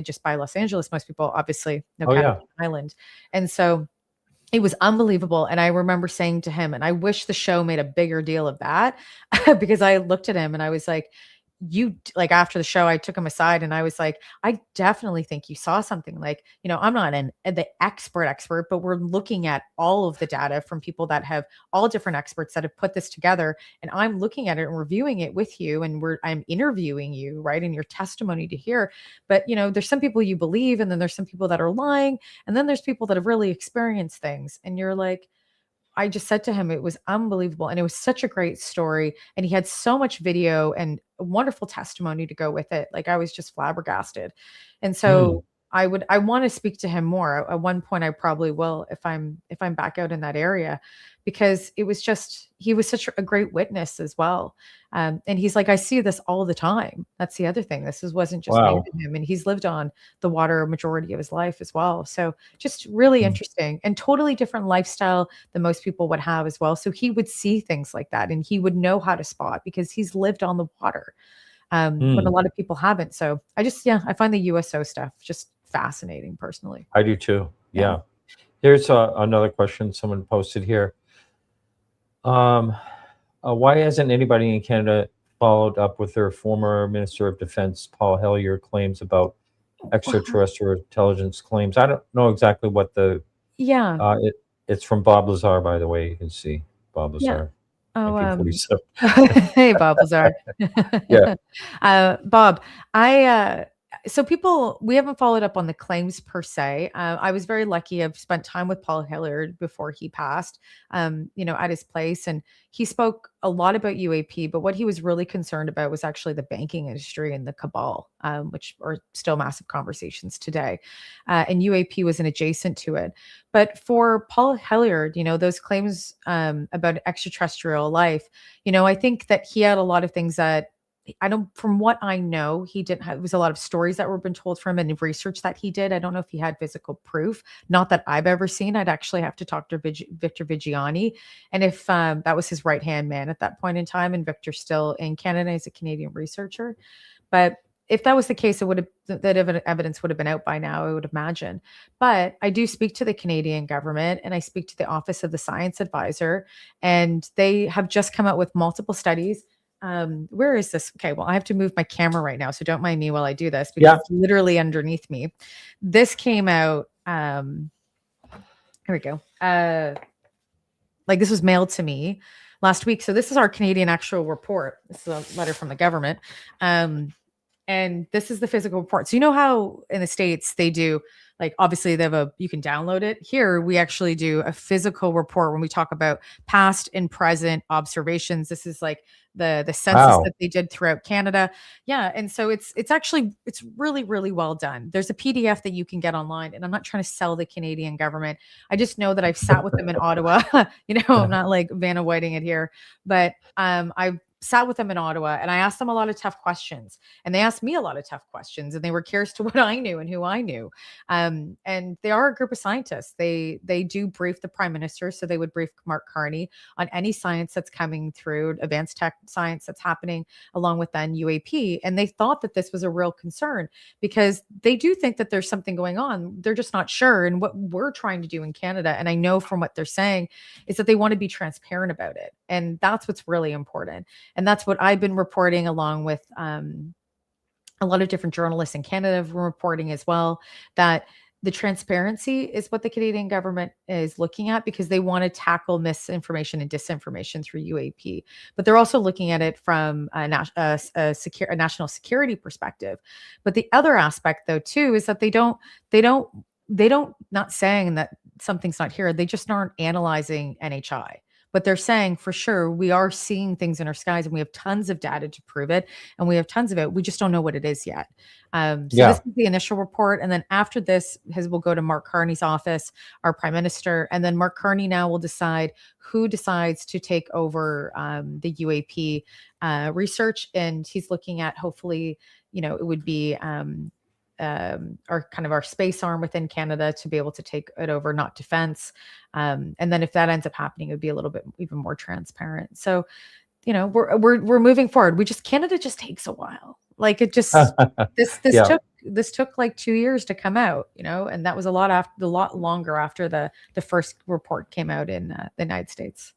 just by Los Angeles. Most people obviously know Catalina Island. And so it was unbelievable. And I remember saying to him, and I wish the show made a bigger deal of that, because I looked at him and I was like, after the show, I took him aside and I was like, I definitely think you saw something. Like, you know, I'm not the expert, but we're looking at all of the data from people that have all different experts that have put this together. And I'm looking at it and reviewing it with you. And I'm interviewing you, right? And your testimony to hear. But, you know, there's some people you believe, and then there's some people that are lying. And then there's people that have really experienced things. And you're like, I just said to him, it was unbelievable. And it was such a great story. And he had so much video and a wonderful testimony to go with it. Like, I was just flabbergasted. And so I want to speak to him more. At one point I probably will, if I'm back out in that area, because he was such a great witness as well. And he's like, I see this all the time. That's the other thing. Wasn't just new to him. And he's lived on the water a majority of his life as well. So just really interesting and totally different lifestyle than most people would have as well. So he would see things like that and he would know how to spot because he's lived on the water when a lot of people haven't. So I find the USO stuff just fascinating personally. I do too. Yeah. Here's another question someone posted here. Why hasn't anybody in Canada followed up with their former Minister of Defense, Paul Hellyer, claims about extraterrestrial intelligence claims? I don't know exactly what it's from Bob Lazar, by the way. You can see Bob Lazar. Oh, hey, Bob Lazar. Yeah. Bob, I So we haven't followed up on the claims per se. I was very lucky. I've spent time with Paul Hilliard before he passed, at his place, and he spoke a lot about UAP. But what he was really concerned about was actually the banking industry and the cabal, which are still massive conversations today. And UAP was an adjacent to it. But for Paul Hilliard, those claims about extraterrestrial life, I think that he had a lot of things that from what I know, he didn't have, it was a lot of stories that were been told from him and research that he did. I don't know if he had physical proof, not that I've ever seen. I'd actually have to talk to Victor Vigiani. And if that was his right-hand man at that point in time, and Victor's still in Canada, he's a Canadian researcher. But if that was the case, that evidence would have been out by now, I would imagine. But I do speak to the Canadian government, and I speak to the Office of the Science Advisor, and they have just come out with multiple studies. Where is this? Okay, well, I have to move my camera right now, so don't mind me while I do this because it's literally underneath me. This came out. Here we go. This was mailed to me last week. So this is our Canadian actual report. This is a letter from the government. And this is the physical report. So you know how in the States they do, obviously they have you can download it. Here we actually do a physical report when we talk about past and present observations. This is the census that they did throughout Canada. Yeah. And so it's really, really well done. There's a PDF that you can get online, and I'm not trying to sell the Canadian government. I just know that I've sat with them in Ottawa. I'm not like Vanna Whiting it here, but I've sat with them in Ottawa, and I asked them a lot of tough questions, and they asked me a lot of tough questions, and they were curious to what I knew and who I knew. And they are a group of scientists. They do brief the Prime Minister, so they would brief Mark Carney on any science that's coming through, advanced tech science that's happening, along with then UAP. And they thought that this was a real concern because they do think that there's something going on. They're just not sure. And what we're trying to do in Canada, and I know from what they're saying, is that they want to be transparent about it. And that's what's really important. And that's what I've been reporting, along with a lot of different journalists in Canada have been reporting as well, that the transparency is what the Canadian government is looking at, because they want to tackle misinformation and disinformation through UAP. But they're also looking at it from a national security perspective. But the other aspect, though, too, is that they don't, not saying that something's not here. They just aren't analyzing NHI. But they're saying for sure we are seeing things in our skies, and we have tons of data to prove it, and we have tons of it. We just don't know what it is yet. This is the initial report, and then after this, we'll go to Mark Carney's office, our Prime Minister, and then Mark Carney now will decide who decides to take over the UAP research, and he's looking at, hopefully, it would be our space arm within Canada to be able to take it over, not defense. And then if that ends up happening, it would be a little bit even more transparent. So, we're moving forward. Canada just takes a while. This took like 2 years to come out, and that was a lot longer after the first report came out in the United States.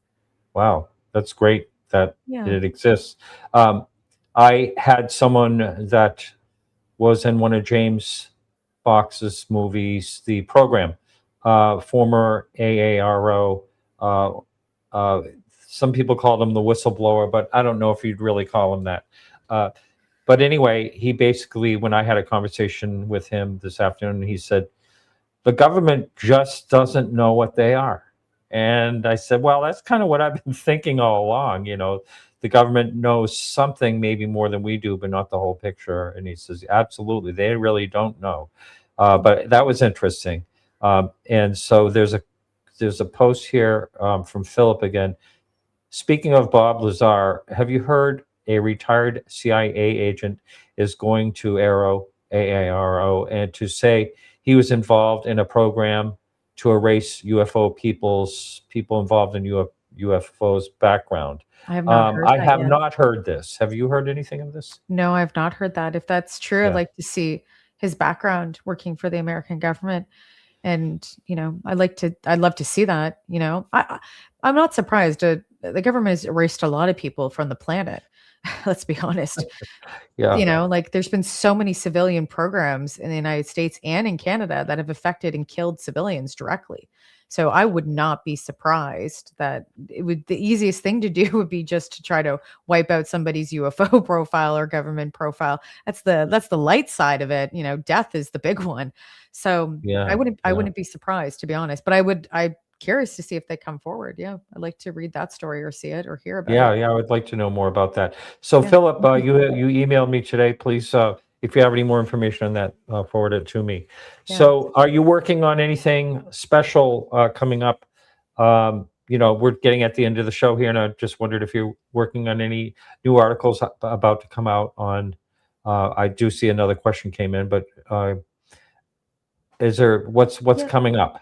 Wow. That's great that it exists. I had someone that was in one of James Fox's movies, The Program, former AARO. Some people call him the whistleblower, but I don't know if you'd really call him that. But anyway, he basically, when I had a conversation with him this afternoon, he said, the government just doesn't know what they are. And I said, well, that's kind of what I've been thinking all along. The government knows something, maybe more than we do, but not the whole picture. And he says, absolutely, they really don't know. But that was interesting. And so there's a post here from Philip again. Speaking of Bob Lazar, have you heard a retired CIA agent is going to AARO, and to say he was involved in a program to erase people involved in UFOs background? I have not heard this. Have you heard anything of this? No, I've not heard that. If that's true, I'd like to see his background working for the American government. And, I'd love to see that. I'm not surprised. The government has erased a lot of people from the planet. Let's be honest. There's been so many civilian programs in the United States and in Canada that have affected and killed civilians directly. So I would not be surprised that the easiest thing to do would be just to try to wipe out somebody's UFO profile or government profile. That's the light side of it. Death is the big one. So Yeah. I wouldn't be surprised, to be honest, but I'm curious to see if they come forward. Yeah. I'd like to read that story or see it or hear about it. Yeah, I would like to know more about that. So, Yeah. Philip, you emailed me today. Please, if you have any more information on that, forward it to me. Yeah. So, are you working on anything special coming up? We're getting at the end of the show here, and I just wondered if you're working on any new articles about to come out on. I do see another question came in, but is there what's Yeah. coming up?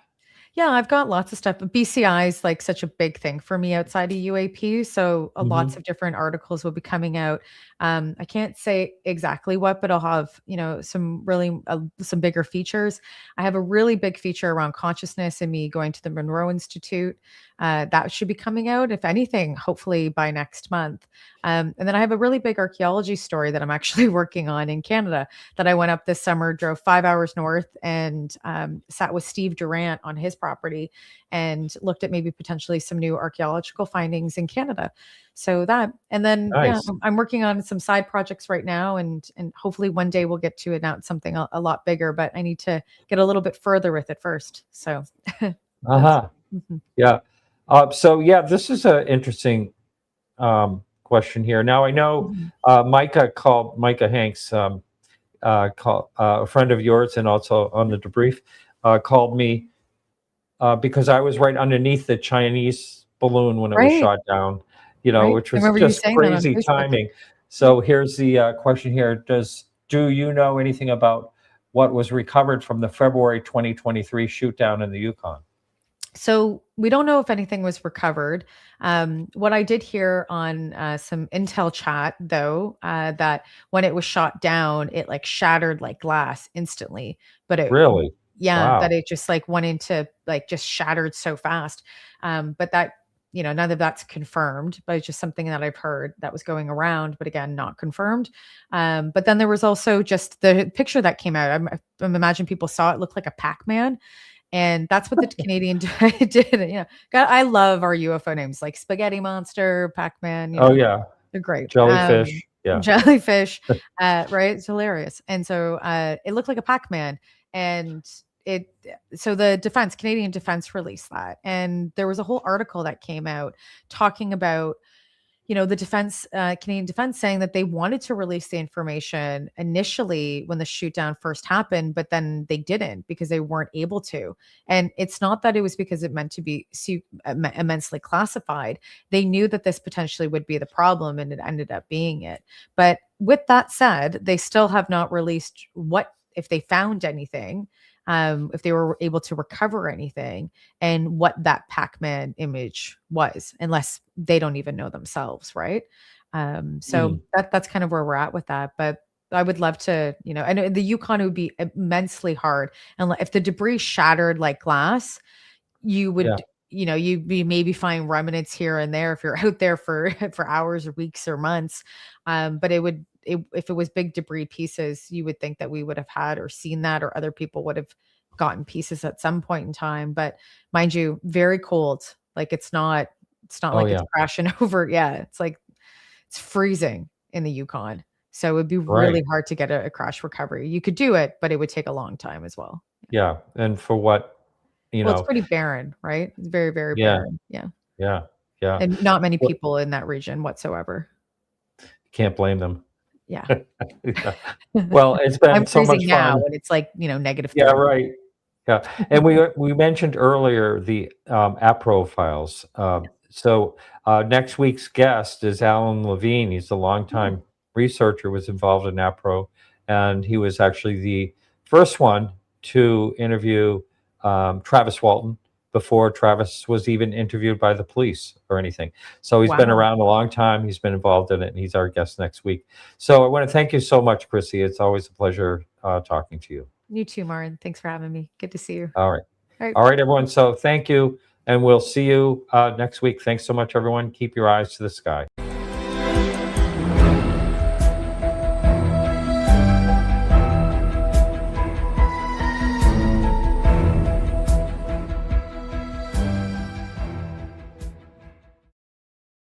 Yeah, I've got lots of stuff. BCI is like such a big thing for me outside of UAP. So lots of different articles will be coming out. I can't say exactly what, but I'll have, some really some bigger features. I have a really big feature around consciousness and me going to the Monroe Institute. That should be coming out, if anything, hopefully by next month. And then I have a really big archaeology story that I'm actually working on in Canada that I went up this summer, drove 5 hours north and sat with Steve Durant on his property and looked at maybe potentially some new archaeological findings in Canada. So that, and then Nice. I'm working on some side projects right now, and hopefully one day we'll get to announce something a lot bigger. But I need to get a little bit further with it first. So, Yeah. This is an interesting question here. Now I know Micah Hanks, a friend of yours and also on the debrief, called me because I was right underneath the Chinese balloon when it was shot down, which was just crazy timing. So here's the question here. Do you know anything about what was recovered from the February 2023 shoot down in the Yukon? So we don't know if anything was recovered. What I did hear on some intel chat, though, that when it was shot down, it like shattered like glass instantly. But it Really? Yeah, Wow. that it just like went into like just shattered so fast. But that, none of that's confirmed, but it's just something that I've heard that was going around, but again, not confirmed. But then there was also just the picture that came out. I imagine people saw it looked like a Pac-Man. And that's what the Canadian did. God, I love our UFO names like Spaghetti Monster, Pac-Man. Oh yeah, they're great. Jellyfish. Yeah, jellyfish. Right? It's hilarious. And so it looked like a Pac-Man, and so the Canadian Defense released that, and there was a whole article that came out talking about the defense, Canadian Defense, saying that they wanted to release the information initially when the shoot down first happened, but then they didn't because they weren't able to. And it's not that it was because it meant to be immensely classified. They knew that this potentially would be the problem, and it ended up being it. But with that said, they still have not released if they found anything, if they were able to recover anything, and what that Pac-Man image was, unless they don't even know themselves, right? That's kind of where we're at with that. But I would love to, I know the Yukon would be immensely hard, and if the debris shattered like glass, you would. You'd be maybe find remnants here and there if you're out there for hours or weeks or months. But if it was big debris pieces, you would think that we would have had or seen that, or other people would have gotten pieces at some point in time. But mind you, very cold. Like it's not like it's crashing over. Yeah. It's like it's freezing in the Yukon. So it would be really hard to get a crash recovery. You could do it, but it would take a long time as well. Yeah. And for what, it's pretty barren, right? It's very, very barren. Yeah. Yeah. And not many people in that region whatsoever. Can't blame them. Yeah. Well, it's been so much fun. Now, and it's like, -30. Yeah, right. Yeah. And we mentioned earlier the app profiles. So next week's guest is Alan Levine. He's a longtime researcher, was involved in AppPro, and he was actually the first one to interview Travis Walton before Travis was even interviewed by the police or anything. So he's been around a long time. He's been involved in it, and he's our guest next week. So I want to thank you so much, Chrissy. It's always a pleasure talking to you. You too, Martin. Thanks for having me. Good to see you. All right, everyone. So thank you, and we'll see you next week. Thanks so much, everyone. Keep your eyes to the sky.